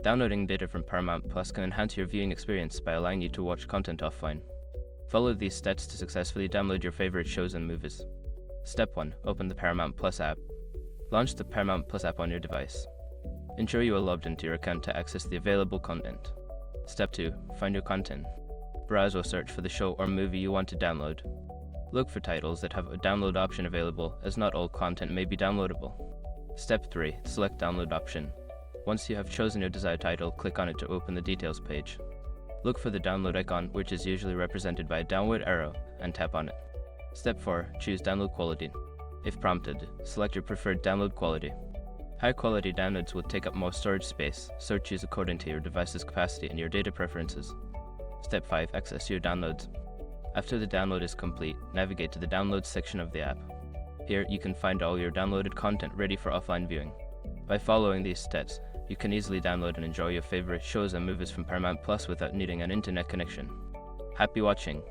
Downloading data from Paramount Plus can enhance your viewing experience by allowing you to watch content offline. Follow these steps to successfully download your favorite shows and movies. Step 1. Open the Paramount Plus app. Launch the Paramount Plus app on your device. Ensure you are logged into your account to access the available content. Step 2. Find your content. Browse or search for the show or movie you want to download. Look for titles that have a download option available, as not all content may be downloadable. Step 3. Select Download option. Once you have chosen your desired title, click on it to open the details page. Look for the download icon, which is usually represented by a downward arrow, and tap on it. Step 4. Choose download quality. If prompted, select your preferred download quality. High-quality downloads will take up more storage space, so choose according to your device's capacity and your data preferences. Step 5. Access your downloads. After the download is complete, navigate to the Downloads section of the app. Here, you can find all your downloaded content ready for offline viewing. By following these steps, you can easily download and enjoy your favorite shows and movies from Paramount Plus without needing an internet connection. Happy watching!